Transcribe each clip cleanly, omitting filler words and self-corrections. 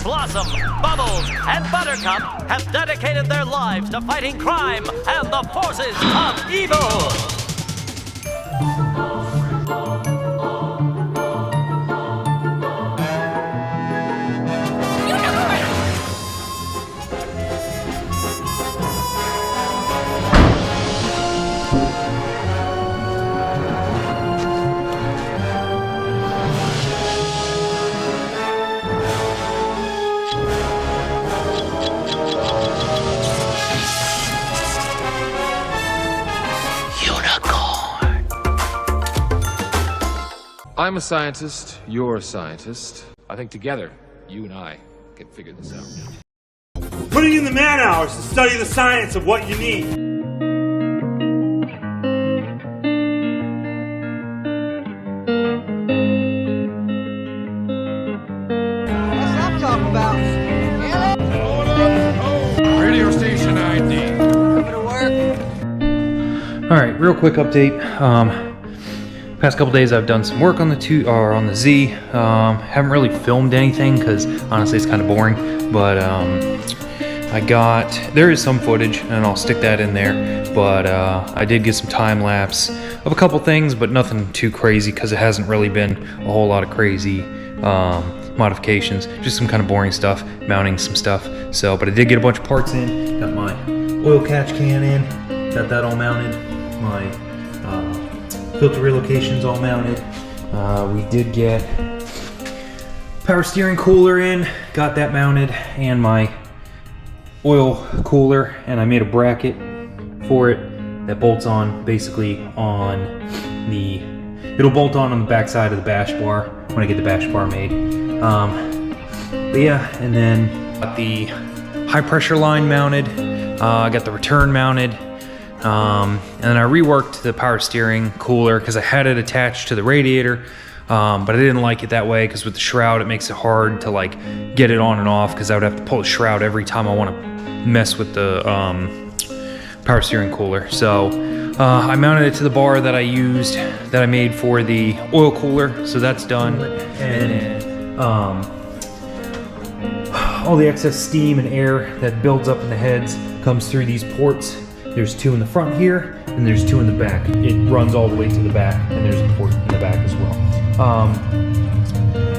Blossom, Bubbles, and Buttercup have dedicated their lives to fighting crime and the forces of evil. I'm a scientist, you're a scientist. I think together, you and I can figure this out. Putting in the man hours to study the science of what you need. That's what I'm talking about. Radio station ID. Coming to work. All right, real quick update. Past couple days I've done some work on the Z. Haven't really filmed anything because honestly it's kind of boring, but there is some footage and I'll stick that in there, but I did get some time lapse of a couple things, but nothing too crazy because it hasn't really been a whole lot of crazy modifications, just some kind of boring stuff, mounting some stuff. So, but I did get a bunch of parts in, got my oil catch can in, got that all mounted, my filter relocations all mounted. We did get power steering cooler in, got that mounted, and my oil cooler, and I made a bracket for it that bolts on basically on it'll bolt on the back side of the bash bar when I get the bash bar made. But yeah, and then got the high pressure line mounted, I got the return mounted. And then I reworked the power steering cooler because I had it attached to the radiator, but I didn't like it that way because with the shroud it makes it hard to like get it on and off because I would have to pull the shroud every time I want to mess with the power steering cooler. So I mounted it to the bar that I made for the oil cooler, so that's done. And all the excess steam and air that builds up in the heads comes through these ports. There's two in the front here, and there's two in the back. It runs all the way to the back, and there's a port in the back as well.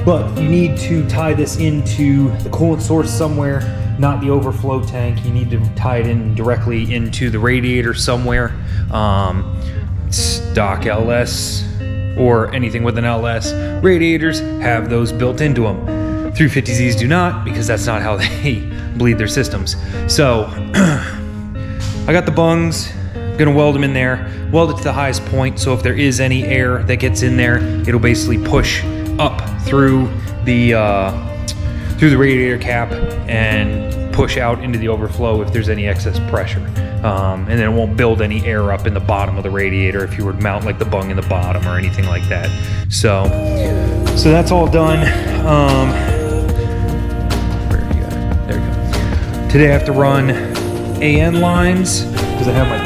But you need to tie this into the coolant source somewhere, not the overflow tank. You need to tie it in directly into the radiator somewhere. Stock LS or anything with an LS radiators have those built into them. 350Zs do not, because that's not how they bleed their systems. So I got the bungs, gonna weld them in there, weld it to the highest point, so if there is any air that gets in there, it'll basically push up through the radiator cap and push out into the overflow if there's any excess pressure. And then it won't build any air up in the bottom of the radiator if you were to mount like the bung in the bottom or anything like that. So that's all done. Where are you at? There you go. Today I have to run AN lines because I have my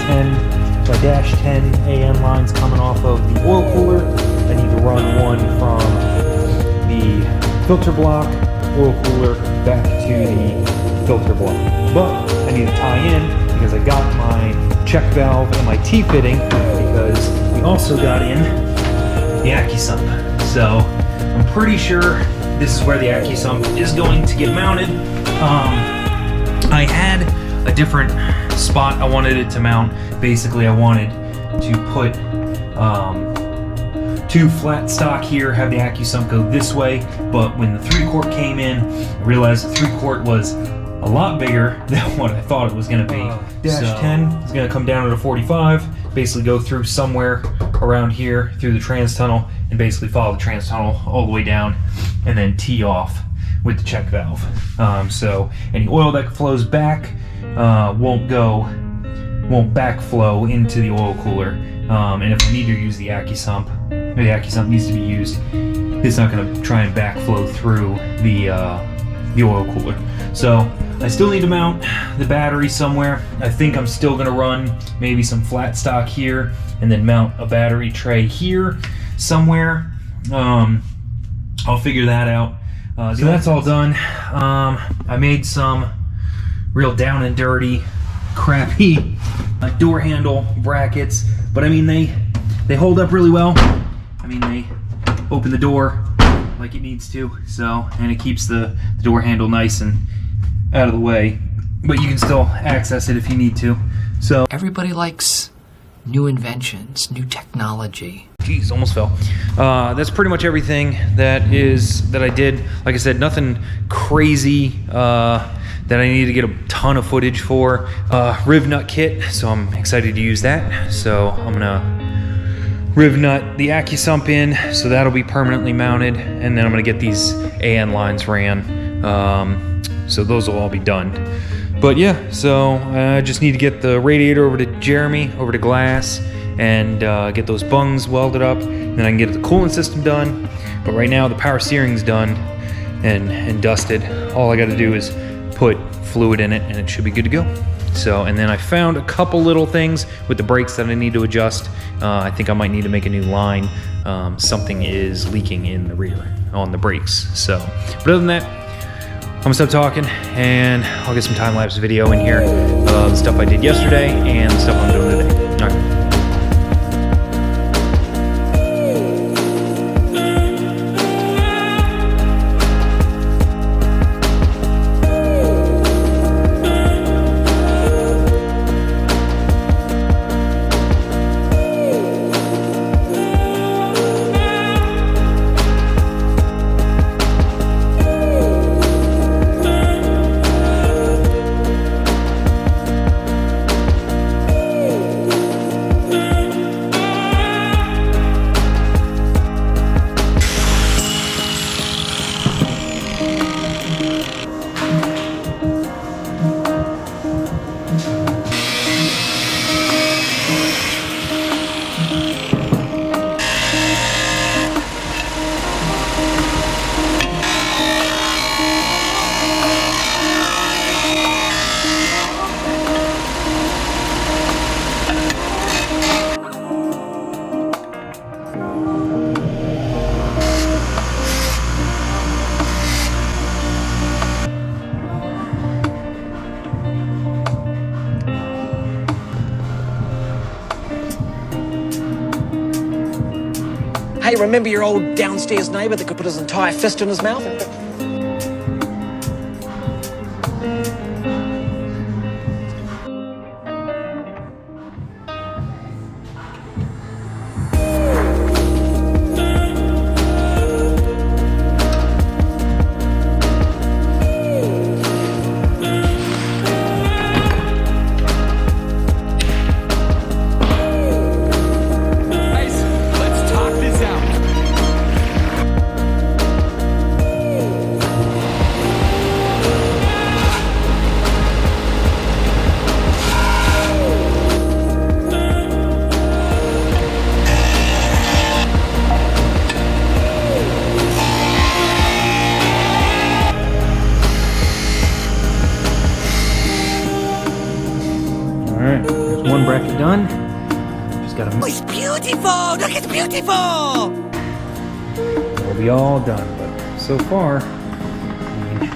dash 10 AN lines coming off of the oil cooler. I need to run one from the filter block, oil cooler, back to the filter block. But I need to tie in because I got my check valve and my T-fitting because we also got in the accusump. So I'm pretty sure this is where the accusump is going to get mounted. I had a different spot I wanted it to mount. Basically, I wanted to put two flat stock here, have the accusump go this way, but when the 3-quart came in, I realized the 3-quart was a lot bigger than what I thought it was going to be. Dash 10 is going to come down at a 45, basically go through somewhere around here through the trans tunnel and basically follow the trans tunnel all the way down and then tee off with the check valve. So any oil that flows back won't backflow into the oil cooler. And if I need to use the accusump, or the accusump needs to be used, it's not going to try and backflow through the oil cooler. So I still need to mount the battery somewhere. I think I'm still going to run maybe some flat stock here and then mount a battery tray here somewhere. I'll figure that out. So that's all done. I made some real down and dirty, crappy door handle brackets, but I mean they hold up really well. I mean they open the door like it needs to, so, and it keeps the door handle nice and out of the way, but you can still access it if you need to. So everybody likes new inventions, new technology. Jeez, almost fell. That's pretty much everything that I did. Like I said, nothing crazy that I need to get a ton of footage for. Riv nut kit, so I'm excited to use that. So I'm gonna riv nut the accusump in, so that'll be permanently mounted, and then I'm gonna get these AN lines ran. So those will all be done. But yeah, so I just need to get the radiator over to Jeremy, over to glass, and get those bungs welded up. Then I can get the coolant system done. But right now the power steering's done and dusted. All I gotta do is put fluid in it and it should be good to go. So, and then I found a couple little things with the brakes that I need to adjust. I think I might need to make a new line. Something is leaking in the rear on the brakes. So, but other than that, I'm gonna stop talking and I'll get some time-lapse video in here of the stuff I did yesterday and the stuff I'm doing today. All right. Hey, remember your old downstairs neighbour that could put his entire fist in his mouth? Alright, there's one bracket done. Just gotta It's beautiful! Look, it's beautiful! We'll be all done, but so far, I mean,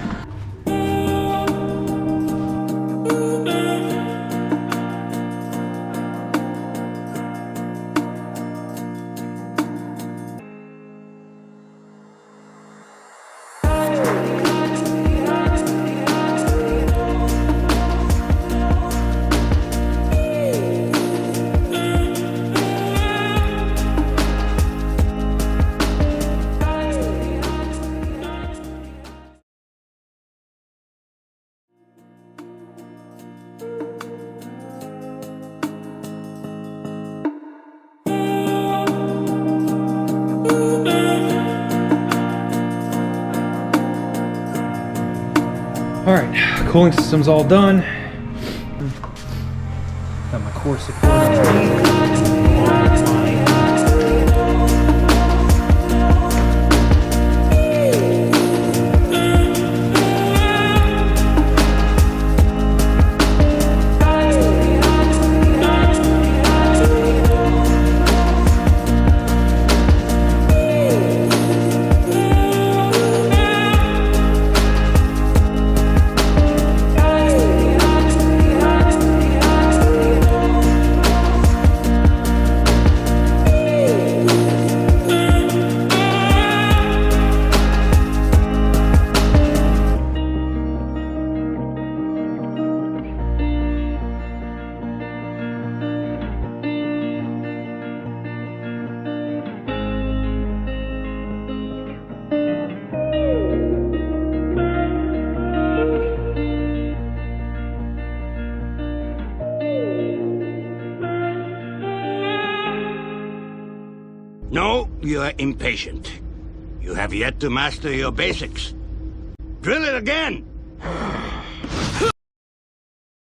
alright, cooling system's all done. Got my core support underneath. know you are impatient. You have yet to master your basics. Drill it again!